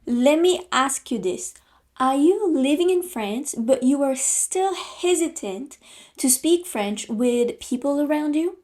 Let me ask you this. Are you living in France, but you are still hesitant to speak French with people around you?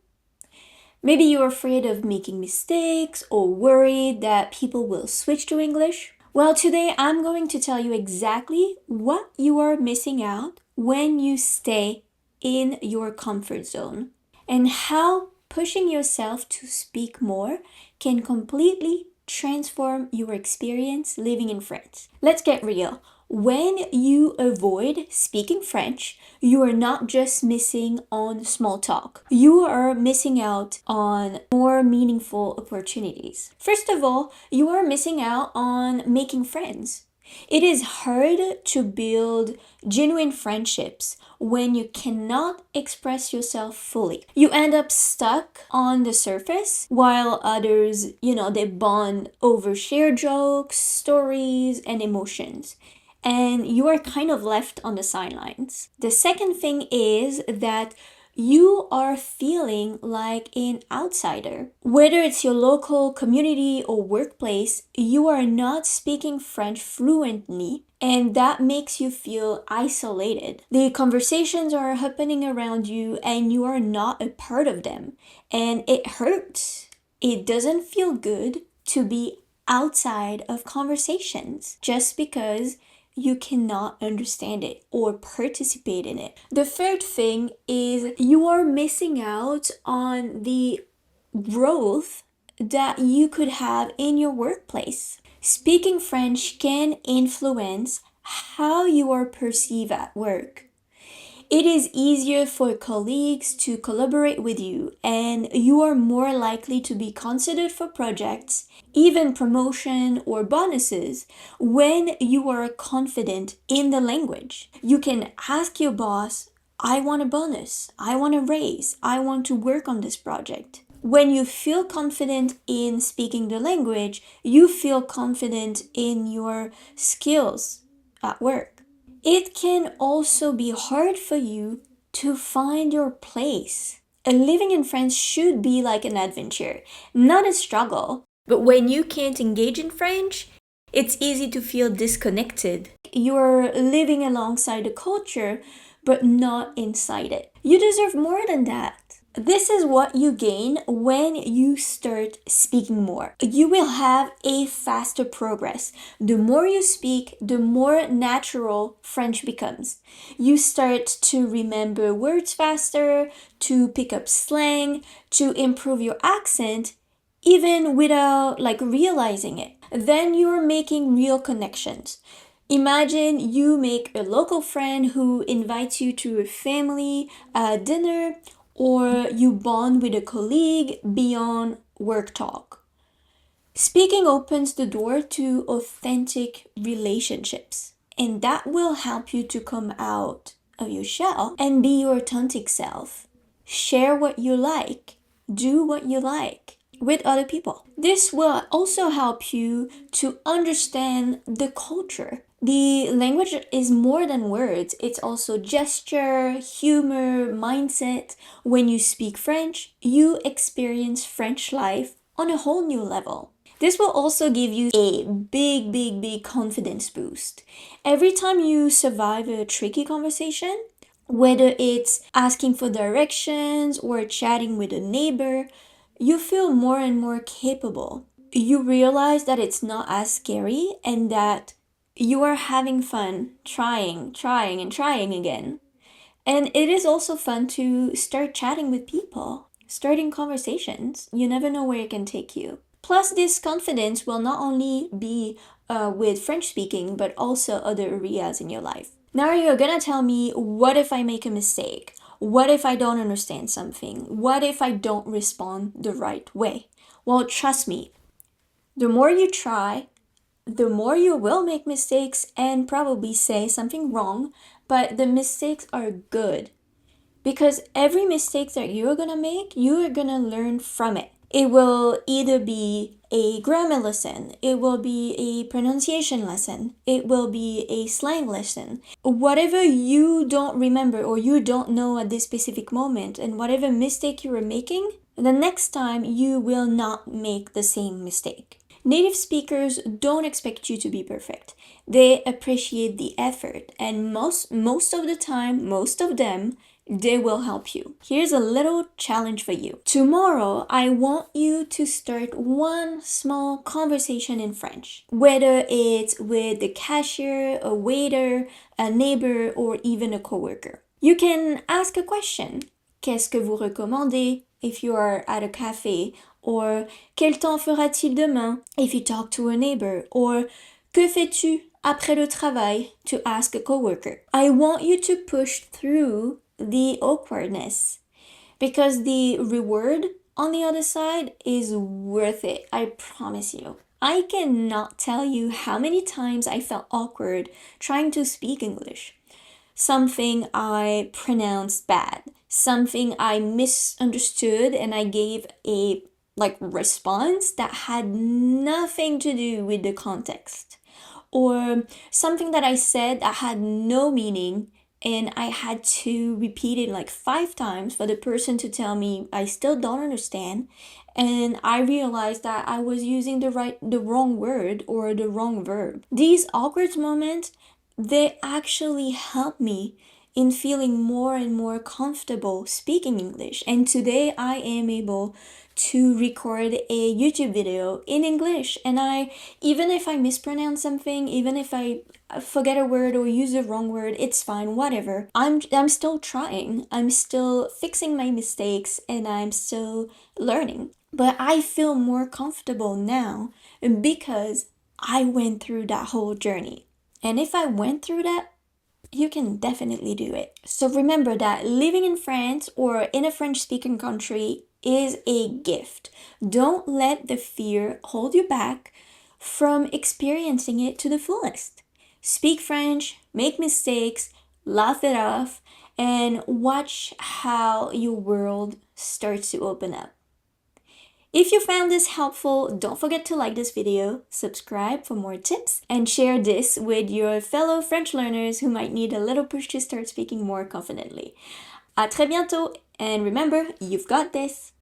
Maybe you're afraid of making mistakes or worried that people will switch to English. Well, today I'm going to tell you exactly what you are missing out when you stay in your comfort zone and how pushing yourself to speak more can completely transform your experience living in France. Let's get real. When you avoid speaking French, you are not just missing on small talk. You are missing out on more meaningful opportunities. First of all, you are missing out on making friends. It is hard to build genuine friendships when you cannot express yourself fully. You end up stuck on the surface while others, they bond over shared jokes, stories, and emotions. And you are kind of left on the sidelines. The second thing is that you are feeling like an outsider. Whether it's your local community or workplace, you are not speaking French fluently, and that makes you feel isolated. The conversations are happening around you, and you are not a part of them, and it hurts. It doesn't feel good to be outside of conversations just because you cannot understand it or participate in it. The third thing is you are missing out on the growth that you could have in your workplace. Speaking French can influence how you are perceived at work. It is easier for colleagues to collaborate with you, and you are more likely to be considered for projects, even promotion or bonuses, when you are confident in the language. You can ask your boss, I want a bonus, I want a raise, I want to work on this project. When you feel confident in speaking the language, you feel confident in your skills at work. It can also be hard for you to find your place. And living in France should be like an adventure, not a struggle. But when you can't engage in French, it's easy to feel disconnected. You're living alongside the culture, but not inside it. You deserve more than that. This is what you gain when you start speaking more. You will have a faster progress. The more you speak, the more natural French becomes. You start to remember words faster, to pick up slang, to improve your accent, even without realizing it. Then you're making real connections. Imagine you make a local friend who invites you to a family dinner, or you bond with a colleague beyond work talk. Speaking opens the door to authentic relationships, and that will help you to come out of your shell and be your authentic self. Share what you like, do what you like with other people. This will also help you to understand the culture. The language is more than words, it's also gesture, humor, mindset. When you speak French, you experience French life on a whole new level. This will also give you a big confidence boost. Every time you survive a tricky conversation, whether it's asking for directions or chatting with a neighbor, you feel more and more capable. You realize that it's not as scary and that you are having fun trying and trying again. And it is also fun to start chatting with people, starting conversations. You never know where it can take you. Plus, this confidence will not only be with French speaking, but also other areas in your life. Now you're gonna tell me, what if I make a mistake? What if I don't understand something? What if I don't respond the right way? Well, trust me, the more you try, the more you will make mistakes and probably say something wrong, but the mistakes are good. Because every mistake that you're gonna make, you are gonna learn from it. It will either be a grammar lesson, it will be a pronunciation lesson, it will be a slang lesson. Whatever you don't remember or you don't know at this specific moment, and whatever mistake you are making, the next time you will not make the same mistake. Native speakers don't expect you to be perfect. They appreciate the effort, and most of the time, most of them, they will help you. Here's a little challenge for you. Tomorrow, I want you to start one small conversation in French, whether it's with the cashier, a waiter, a neighbor, or even a coworker. You can ask a question. Qu'est-ce que vous recommandez if you are at a cafe? Or quel temps fera-t-il demain if you talk to a neighbor? Or que fais-tu après le travail to ask a coworker? I want you to push through the awkwardness because the reward on the other side is worth it. I promise you. I cannot tell you how many times I felt awkward trying to speak English. Something I pronounced bad, something I misunderstood, and I gave a response that had nothing to do with the context, or something that I said that had no meaning, and I had to repeat it like 5 times for the person to tell me I still don't understand. And I realized that I was using the wrong word or the wrong verb. These awkward moments, they actually help me in feeling more and more comfortable speaking English. And today I am able to record a YouTube video in English. And even if I mispronounce something, even if I forget a word or use the wrong word, it's fine, whatever. I'm still trying. I'm still fixing my mistakes and I'm still learning. But I feel more comfortable now because I went through that whole journey. And if I went through that, you can definitely do it. So remember that living in France or in a French-speaking country is a gift. Don't let the fear hold you back from experiencing it to the fullest. Speak French, make mistakes, laugh it off, and watch how your world starts to open up. If you found this helpful, don't forget to like this video, subscribe for more tips, and share this with your fellow French learners who might need a little push to start speaking more confidently. À très bientôt, and remember, you've got this!